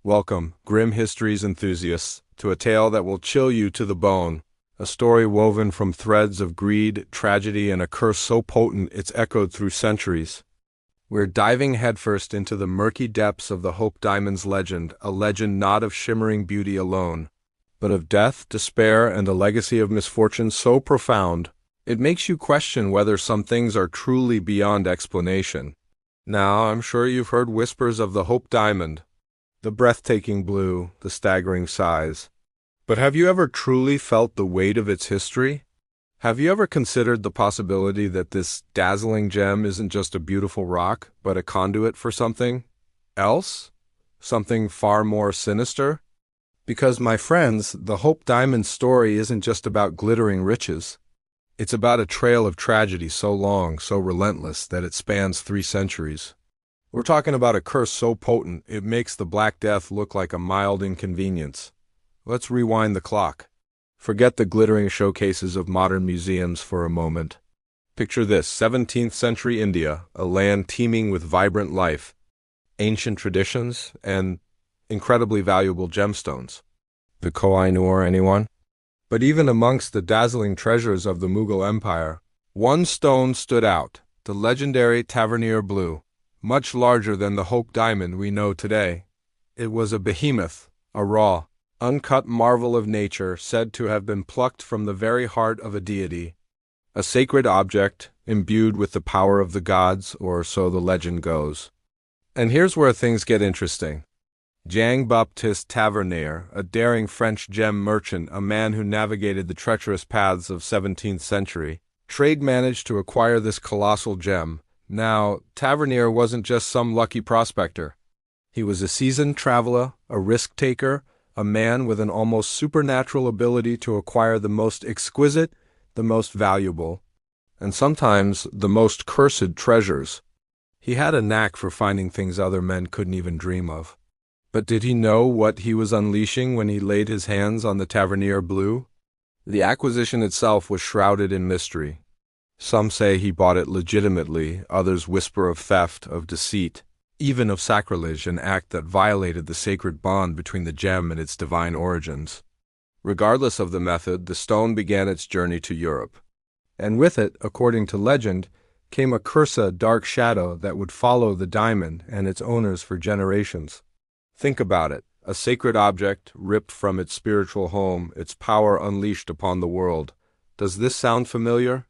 Welcome, Grim Histories enthusiasts, to a tale that will chill you to the bone. A story woven from threads of greed, tragedy, and a curse so potent it's echoed through centuries. We're diving headfirst into the murky depths of the Hope Diamond's legend, a legend not of shimmering beauty alone, but of death, despair, and a legacy of misfortune so profound, it makes you question whether some things are truly beyond explanation. Now, I'm sure you've heard whispers of the Hope Diamond, the breathtaking blue, the staggering size. But have you ever truly felt the weight of its history? Have you ever considered the possibility that this dazzling gem isn't just a beautiful rock, but a conduit for something else? Something far more sinister? Because, my friends, the Hope Diamond story isn't just about glittering riches. It's about a trail of tragedy so long, so relentless, that it spans 3 centuries. We're talking about a curse so potent, it makes the Black Death look like a mild inconvenience. Let's rewind the clock. Forget the glittering showcases of modern museums for a moment. Picture this, 17th century India, a land teeming with vibrant life, ancient traditions, and incredibly valuable gemstones. The Koh-i-Noor, anyone? But even amongst the dazzling treasures of the Mughal Empire, one stone stood out, the legendary Tavernier Blue, much larger than the Hope Diamond we know today. It was a behemoth, a raw, uncut marvel of nature said to have been plucked from the very heart of a deity, a sacred object imbued with the power of the gods, or so the legend goes. And here's where things get interesting. Jean-Baptiste Tavernier, a daring French gem merchant, a man who navigated the treacherous paths of 17th century trade, managed to acquire this colossal gem. Now, Tavernier wasn't just some lucky prospector. He was a seasoned traveler, a risk-taker, a man with an almost supernatural ability to acquire the most exquisite, the most valuable, and sometimes the most cursed treasures. He had a knack for finding things other men couldn't even dream of. But did he know what he was unleashing when he laid his hands on the Tavernier Blue? The acquisition itself was shrouded in mystery. Some say he bought it legitimately, others whisper of theft, of deceit, even of sacrilege, an act that violated the sacred bond between the gem and its divine origins. Regardless of the method, the stone began its journey to Europe. And with it, according to legend, came a cursed dark shadow that would follow the diamond and its owners for generations. Think about it, a sacred object ripped from its spiritual home, its power unleashed upon the world. Does this sound familiar?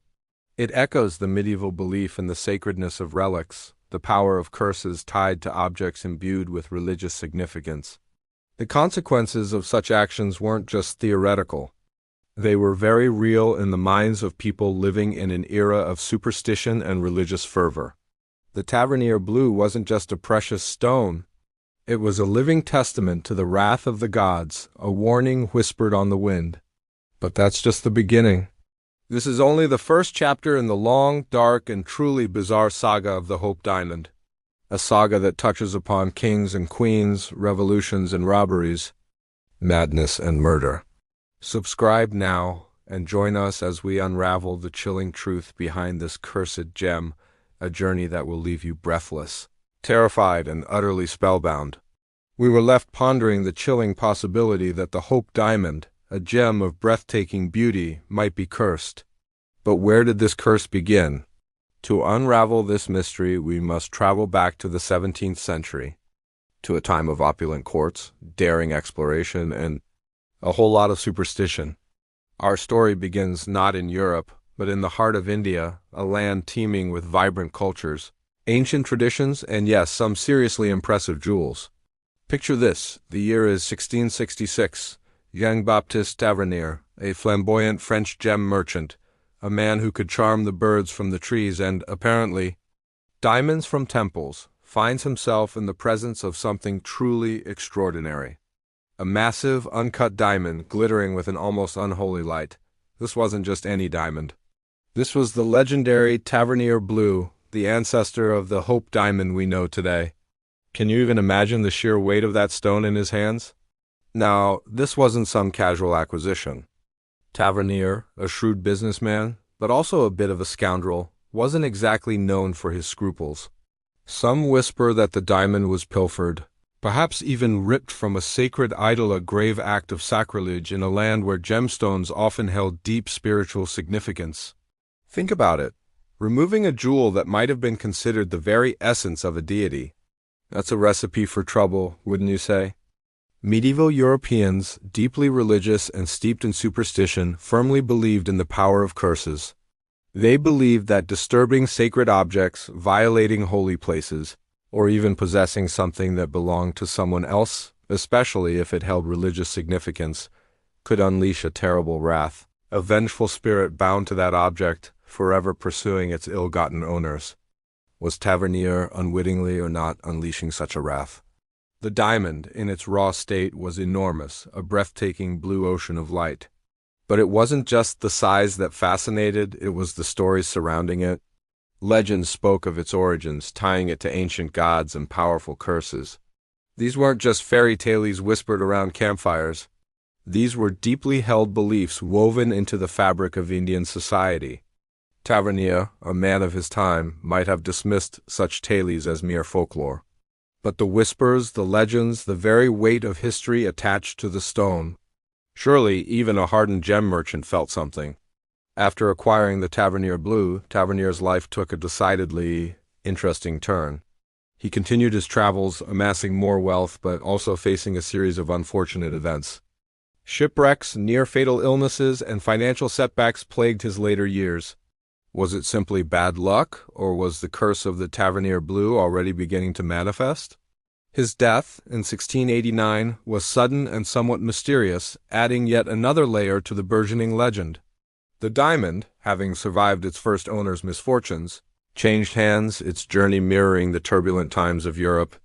It echoes the medieval belief in the sacredness of relics, the power of curses tied to objects imbued with religious significance. The consequences of such actions weren't just theoretical. They were very real in the minds of people living in an era of superstition and religious fervor. The Tavernier Blue wasn't just a precious stone. It was a living testament to the wrath of the gods, a warning whispered on the wind. But that's just the beginning. This is only the first chapter in the long, dark, and truly bizarre saga of the Hope Diamond. A saga that touches upon kings and queens, revolutions and robberies, madness and murder. Subscribe now and join us as we unravel the chilling truth behind this cursed gem, a journey that will leave you breathless, terrified, and utterly spellbound. We were left pondering the chilling possibility that the Hope Diamond, a gem of breathtaking beauty, might be cursed. But where did this curse begin? To unravel this mystery, we must travel back to the 17th century, to a time of opulent courts, daring exploration, and a whole lot of superstition. Our story begins not in Europe, but in the heart of India, a land teeming with vibrant cultures, ancient traditions, and yes, some seriously impressive jewels. Picture this, the year is 1666. Jean-Baptiste Tavernier, a flamboyant French gem merchant, a man who could charm the birds from the trees and, apparently, diamonds from temples, finds himself in the presence of something truly extraordinary. A massive, uncut diamond glittering with an almost unholy light. This wasn't just any diamond. This was the legendary Tavernier Blue, the ancestor of the Hope Diamond we know today. Can you even imagine the sheer weight of that stone in his hands? Now, this wasn't some casual acquisition. Tavernier, a shrewd businessman, but also a bit of a scoundrel, wasn't exactly known for his scruples. Some whisper that the diamond was pilfered, perhaps even ripped from a sacred idol, a grave act of sacrilege in a land where gemstones often held deep spiritual significance. Think about it. Removing a jewel that might have been considered the very essence of a deity. That's a recipe for trouble, wouldn't you say? Medieval Europeans, deeply religious and steeped in superstition, firmly believed in the power of curses. They believed that disturbing sacred objects, violating holy places, or even possessing something that belonged to someone else, especially if it held religious significance, could unleash a terrible wrath, a vengeful spirit bound to that object, forever pursuing its ill-gotten owners. Was Tavernier, unwittingly or not, unleashing such a wrath? The diamond, in its raw state, was enormous, a breathtaking blue ocean of light. But it wasn't just the size that fascinated, it was the stories surrounding it. Legends spoke of its origins, tying it to ancient gods and powerful curses. These weren't just fairy tales whispered around campfires. These were deeply held beliefs woven into the fabric of Indian society. Tavernier, a man of his time, might have dismissed such tales as mere folklore. But the whispers, the legends, the very weight of history attached to the stone. Surely even a hardened gem merchant felt something. After acquiring the Tavernier Blue, Tavernier's life took a decidedly interesting turn. He continued his travels, amassing more wealth, but also facing a series of unfortunate events. Shipwrecks, near-fatal illnesses, and financial setbacks plagued his later years. Was it simply bad luck, or was the curse of the Tavernier Blue already beginning to manifest? His death, in 1689, was sudden and somewhat mysterious, adding yet another layer to the burgeoning legend. The diamond, having survived its first owner's misfortunes, changed hands, its journey mirroring the turbulent times of Europe.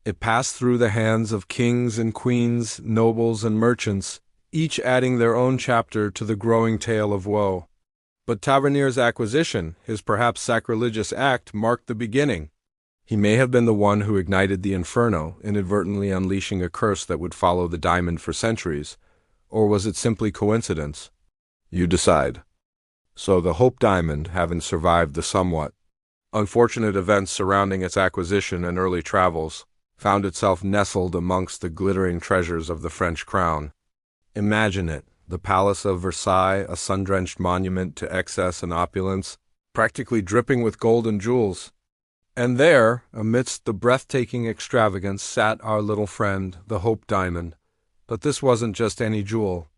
It passed through the hands of kings and queens, nobles and merchants, each adding their own chapter to the growing tale of woe. But Tavernier's acquisition, his perhaps sacrilegious act, marked the beginning. He may have been the one who ignited the inferno, inadvertently unleashing a curse that would follow the diamond for centuries. Or was it simply coincidence? You decide. So the Hope Diamond, having survived the somewhat unfortunate events surrounding its acquisition and early travels, found itself nestled amongst the glittering treasures of the French crown. Imagine it, the Palace of Versailles, a sun-drenched monument to excess and opulence, practically dripping with gold and jewels. And there, amidst the breathtaking extravagance, sat our little friend, the Hope Diamond. But this wasn't just any jewel.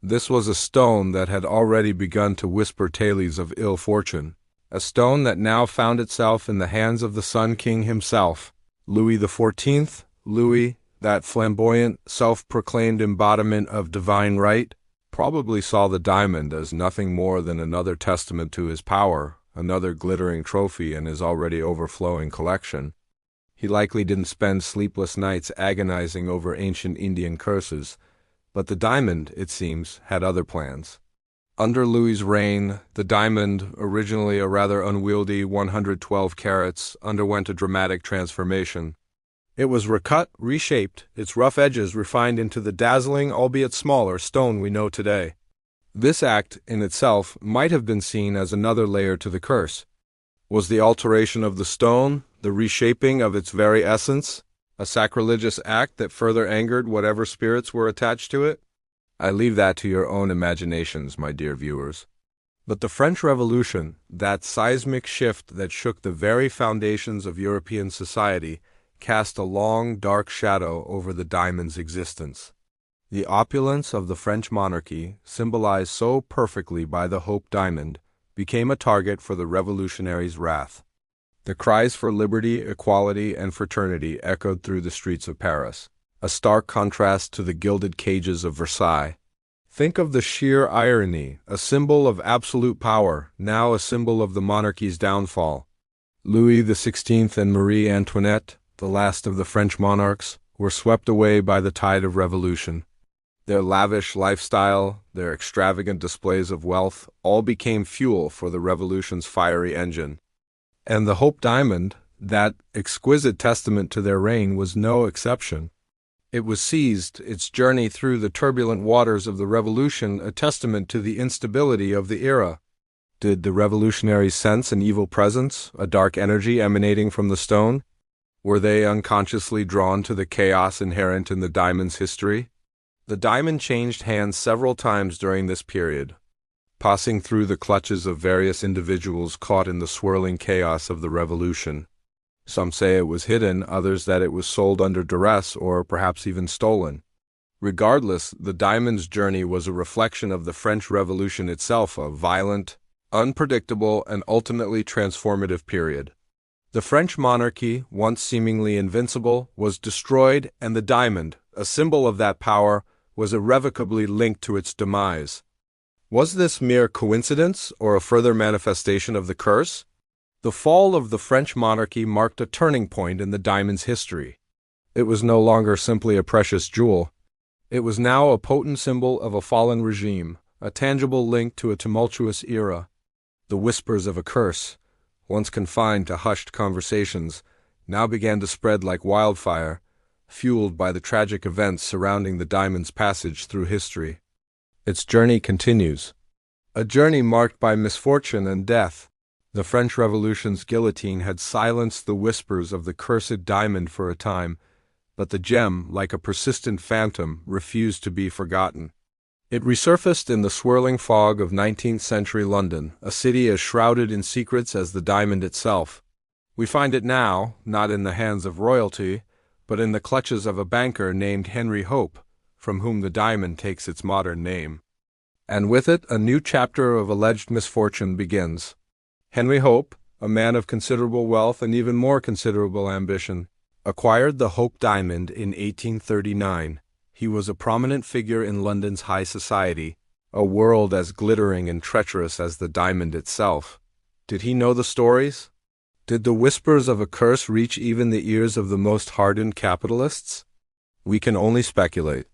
This was a stone that had already begun to whisper tales of ill fortune, a stone that now found itself in the hands of the Sun King himself. Louis XIV, Louis, that flamboyant, self-proclaimed embodiment of divine right, probably saw the diamond as nothing more than another testament to his power, another glittering trophy in his already overflowing collection. He likely didn't spend sleepless nights agonizing over ancient Indian curses, but the diamond, it seems, had other plans. Under Louis's reign, the diamond, originally a rather unwieldy 112 carats, underwent a dramatic transformation. It was recut, reshaped, its rough edges refined into the dazzling, albeit smaller, stone we know today. This act, in itself, might have been seen as another layer to the curse. Was the alteration of the stone, the reshaping of its very essence, a sacrilegious act that further angered whatever spirits were attached to it? I leave that to your own imaginations, my dear viewers. But the French Revolution, that seismic shift that shook the very foundations of European society, cast a long, dark shadow over the diamond's existence. The opulence of the French monarchy, symbolized so perfectly by the Hope Diamond, became a target for the revolutionaries' wrath. The cries for liberty, equality, and fraternity echoed through the streets of Paris, a stark contrast to the gilded cages of Versailles. Think of the sheer irony, a symbol of absolute power, now a symbol of the monarchy's downfall. Louis XVI and Marie Antoinette, the last of the French monarchs, were swept away by the tide of revolution. Their lavish lifestyle, their extravagant displays of wealth, all became fuel for the revolution's fiery engine. And the Hope Diamond, that exquisite testament to their reign, was no exception. It was seized, its journey through the turbulent waters of the revolution a testament to the instability of the era. Did the revolutionaries sense an evil presence, a dark energy emanating from the stone? Were they unconsciously drawn to the chaos inherent in the diamond's history? The diamond changed hands several times during this period, passing through the clutches of various individuals caught in the swirling chaos of the revolution. Some say it was hidden, others that it was sold under duress or perhaps even stolen. Regardless, the diamond's journey was a reflection of the French Revolution itself, a violent, unpredictable, and ultimately transformative period. The French monarchy, once seemingly invincible, was destroyed, and the diamond, a symbol of that power, was irrevocably linked to its demise. Was this mere coincidence or a further manifestation of the curse? The fall of the French monarchy marked a turning point in the diamond's history. It was no longer simply a precious jewel. It was now a potent symbol of a fallen regime, a tangible link to a tumultuous era. The whispers of a curse, once confined to hushed conversations, now began to spread like wildfire, fueled by the tragic events surrounding the diamond's passage through history. Its journey continues. A journey marked by misfortune and death. The French Revolution's guillotine had silenced the whispers of the cursed diamond for a time, but the gem, like a persistent phantom, refused to be forgotten. It resurfaced in the swirling fog of 19th-century London, a city as shrouded in secrets as the diamond itself. We find it now, not in the hands of royalty, but in the clutches of a banker named Henry Hope, from whom the diamond takes its modern name. And with it, a new chapter of alleged misfortune begins. Henry Hope, a man of considerable wealth and even more considerable ambition, acquired the Hope diamond in 1839. He was a prominent figure in London's high society, a world as glittering and treacherous as the diamond itself. Did he know the stories? Did the whispers of a curse reach even the ears of the most hardened capitalists? We can only speculate.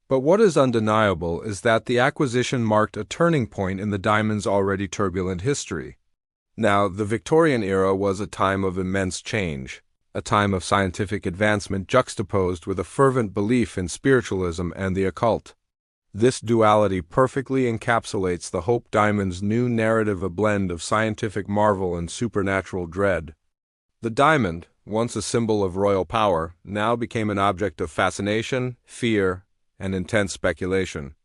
But what is undeniable is that the acquisition marked a turning point in the diamond's already turbulent history. Now, the Victorian era was a time of immense change, a time of scientific advancement juxtaposed with a fervent belief in spiritualism and the occult. This duality perfectly encapsulates the Hope diamond's new narrative, a blend of scientific marvel and supernatural dread. The diamond, once a symbol of royal power, now became an object of fascination, fear, and intense speculation.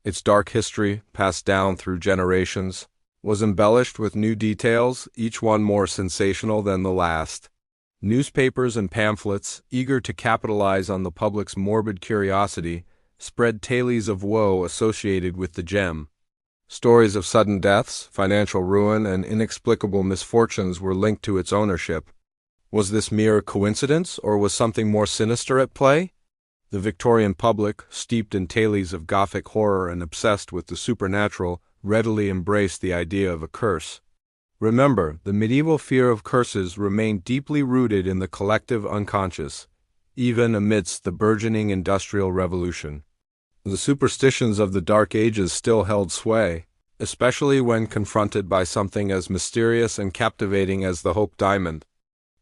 Its dark history, passed down through generations, was embellished with new details, each one more sensational than the last. Newspapers and pamphlets, eager to capitalize on the public's morbid curiosity, spread tales of woe associated with the gem. Stories of sudden deaths, financial ruin, and inexplicable misfortunes were linked to its ownership. Was this mere coincidence, or was something more sinister at play? The Victorian public, steeped in tales of Gothic horror and obsessed with the supernatural, readily embraced the idea of a curse. Remember, the medieval fear of curses remained deeply rooted in the collective unconscious, even amidst the burgeoning Industrial Revolution. The superstitions of the Dark Ages still held sway, especially when confronted by something as mysterious and captivating as the Hope diamond.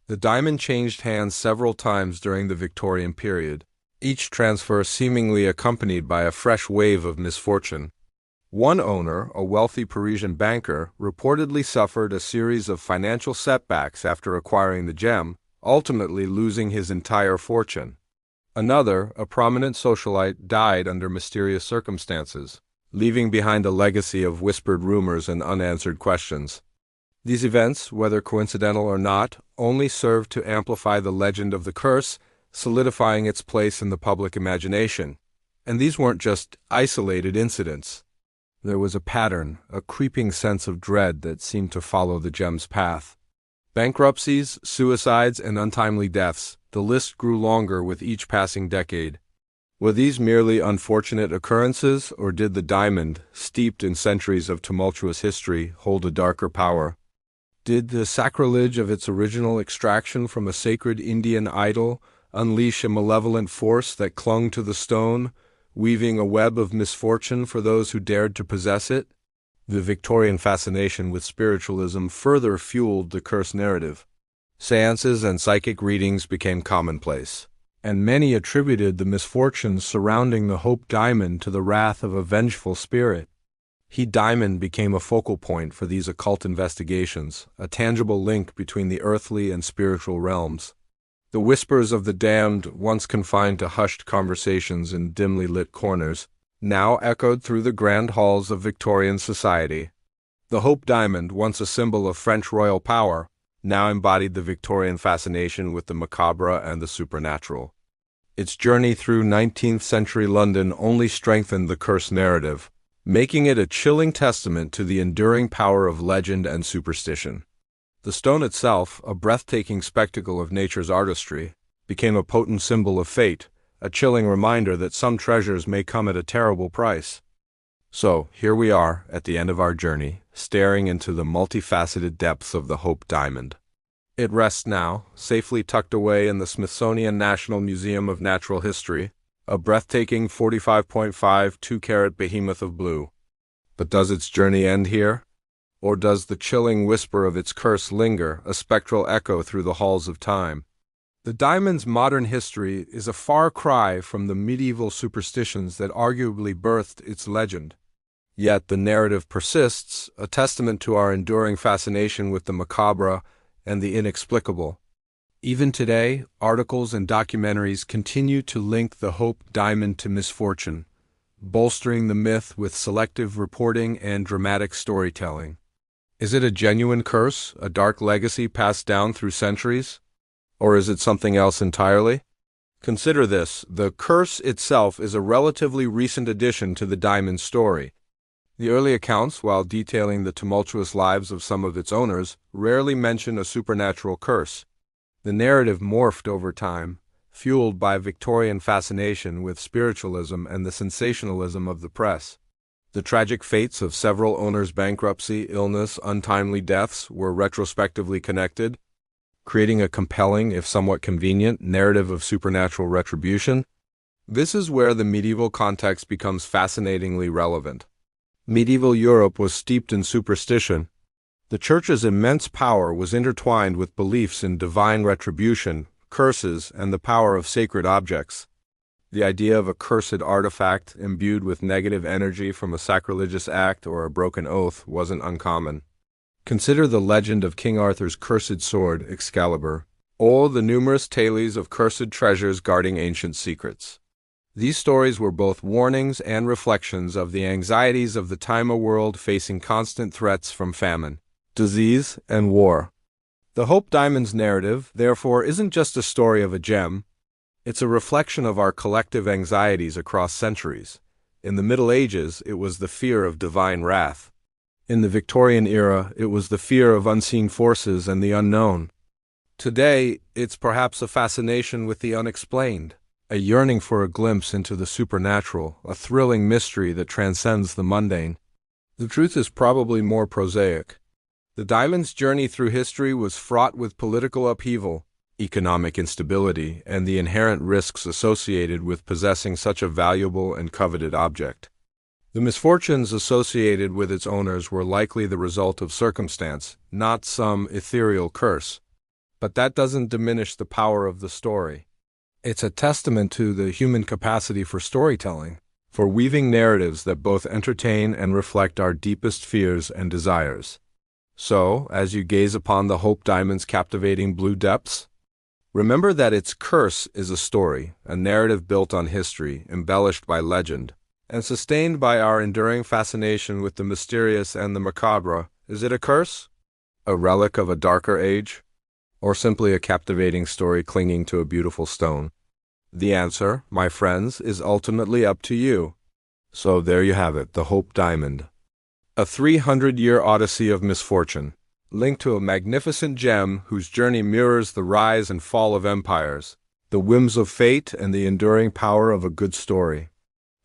The diamond changed hands several times during the Victorian period, each transfer seemingly accompanied by a fresh wave of misfortune. One owner, a wealthy Parisian banker, reportedly suffered a series of financial setbacks after acquiring the gem, ultimately losing his entire fortune. Another, a prominent socialite, died under mysterious circumstances, leaving behind a legacy of whispered rumors and unanswered questions. These events, whether coincidental or not, only served to amplify the legend of the curse, solidifying its place in the public imagination. And these weren't just isolated incidents. There was a pattern, a creeping sense of dread that seemed to follow the gem's path. Bankruptcies, suicides, and untimely deaths, the list grew longer with each passing decade. Were these merely unfortunate occurrences, or did the diamond, steeped in centuries of tumultuous history, hold a darker power? Did the sacrilege of its original extraction from a sacred Indian idol unleash a malevolent force that clung to the stone, weaving a web of misfortune for those who dared to possess it? The Victorian fascination with spiritualism further fueled the curse narrative. Seances and psychic readings became commonplace, and many attributed the misfortunes surrounding the Hope diamond to the wrath of a vengeful spirit. He diamond became a focal point for these occult investigations, a tangible link between the earthly and spiritual realms. The whispers of the damned, once confined to hushed conversations in dimly lit corners, now echoed through the grand halls of Victorian society. The Hope Diamond, once a symbol of French royal power, now embodied the Victorian fascination with the macabre and the supernatural. Its journey through 19th-century London only strengthened the curse narrative, making it a chilling testament to the enduring power of legend and superstition. The stone itself, a breathtaking spectacle of nature's artistry, became a potent symbol of fate, a chilling reminder that some treasures may come at a terrible price. So, here we are, at the end of our journey, staring into the multifaceted depths of the Hope Diamond. It rests now, safely tucked away in the Smithsonian National Museum of Natural History, a breathtaking 45.5 2-carat behemoth of blue. But does its journey end here? Or does the chilling whisper of its curse linger, a spectral echo through the halls of time? The diamond's modern history is a far cry from the medieval superstitions that arguably birthed its legend. Yet the narrative persists, a testament to our enduring fascination with the macabre and the inexplicable. Even today, articles and documentaries continue to link the Hope Diamond to misfortune, bolstering the myth with selective reporting and dramatic storytelling. Is it a genuine curse, a dark legacy passed down through centuries? Or is it something else entirely? Consider this: the curse itself is a relatively recent addition to the diamond story. The early accounts, while detailing the tumultuous lives of some of its owners, rarely mention a supernatural curse. The narrative morphed over time, fueled by Victorian fascination with spiritualism and the sensationalism of the press. The tragic fates of several owners' bankruptcy, illness, untimely deaths were retrospectively connected, creating a compelling, if somewhat convenient, narrative of supernatural retribution. This is where the medieval context becomes fascinatingly relevant. Medieval Europe was steeped in superstition. The Church's immense power was intertwined with beliefs in divine retribution, curses, and the power of sacred objects. The idea of a cursed artifact imbued with negative energy from a sacrilegious act or a broken oath wasn't uncommon. Consider the legend of King Arthur's cursed sword, Excalibur, or the numerous tales of cursed treasures guarding ancient secrets. These stories were both warnings and reflections of the anxieties of the time, a world facing constant threats from famine, disease, and war. The Hope Diamond's narrative, therefore, isn't just a story of a gem. It's a reflection of our collective anxieties across centuries. In the Middle Ages, it was the fear of divine wrath. In the Victorian era, it was the fear of unseen forces and the unknown. Today, it's perhaps a fascination with the unexplained, a yearning for a glimpse into the supernatural, a thrilling mystery that transcends the mundane. The truth is probably more prosaic. The diamond's journey through history was fraught with political upheaval, economic instability, and the inherent risks associated with possessing such a valuable and coveted object. The misfortunes associated with its owners were likely the result of circumstance, not some ethereal curse. But that doesn't diminish the power of the story. It's a testament to the human capacity for storytelling, for weaving narratives that both entertain and reflect our deepest fears and desires. So, as you gaze upon the Hope Diamond's captivating blue depths, remember that its curse is a story, a narrative built on history, embellished by legend, and sustained by our enduring fascination with the mysterious and the macabre. Is it a curse? A relic of a darker age? Or simply a captivating story clinging to a beautiful stone? The answer, my friends, is ultimately up to you. So there you have it, the Hope Diamond. A 300-year odyssey of misfortune, linked to a magnificent gem whose journey mirrors the rise and fall of empires, the whims of fate, and the enduring power of a good story.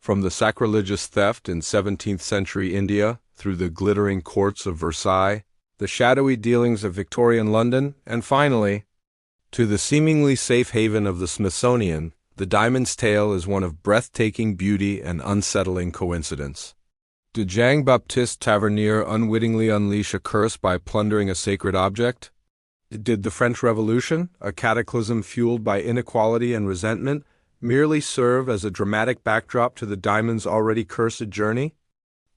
From the sacrilegious theft in 17th-century India, through the glittering courts of Versailles, the shadowy dealings of Victorian London, and finally, to the seemingly safe haven of the Smithsonian, the diamond's tale is one of breathtaking beauty and unsettling coincidence. Did Jean-Baptiste Tavernier unwittingly unleash a curse by plundering a sacred object? Did the French Revolution, a cataclysm fueled by inequality and resentment, merely serve as a dramatic backdrop to the diamond's already cursed journey?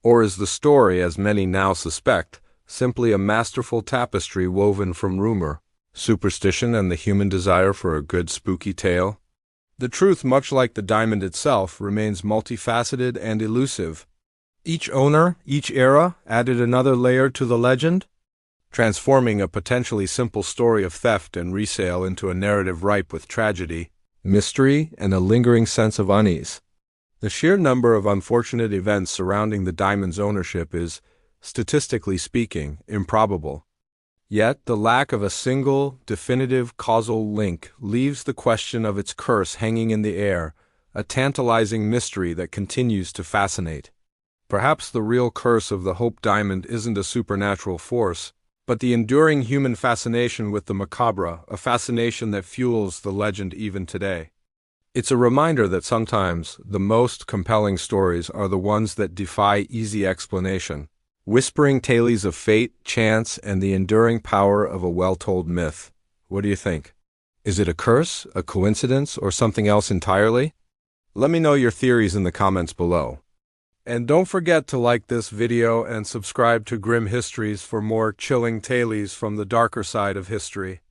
Or is the story, as many now suspect, simply a masterful tapestry woven from rumor, superstition and the human desire for a good spooky tale? The truth, much like the diamond itself, remains multifaceted and elusive. Each owner, each era, added another layer to the legend, transforming a potentially simple story of theft and resale into a narrative ripe with tragedy, mystery, and a lingering sense of unease. The sheer number of unfortunate events surrounding the diamond's ownership is, statistically speaking, improbable. Yet, the lack of a single, definitive causal link leaves the question of its curse hanging in the air, a tantalizing mystery that continues to fascinate. Perhaps the real curse of the Hope Diamond isn't a supernatural force, but the enduring human fascination with the macabre, a fascination that fuels the legend even today. It's a reminder that sometimes the most compelling stories are the ones that defy easy explanation, whispering tales of fate, chance, and the enduring power of a well-told myth. What do you think? Is it a curse, a coincidence, or something else entirely? Let me know your theories in the comments below. And don't forget to like this video and subscribe to Grim Histories for more chilling tales from the darker side of history.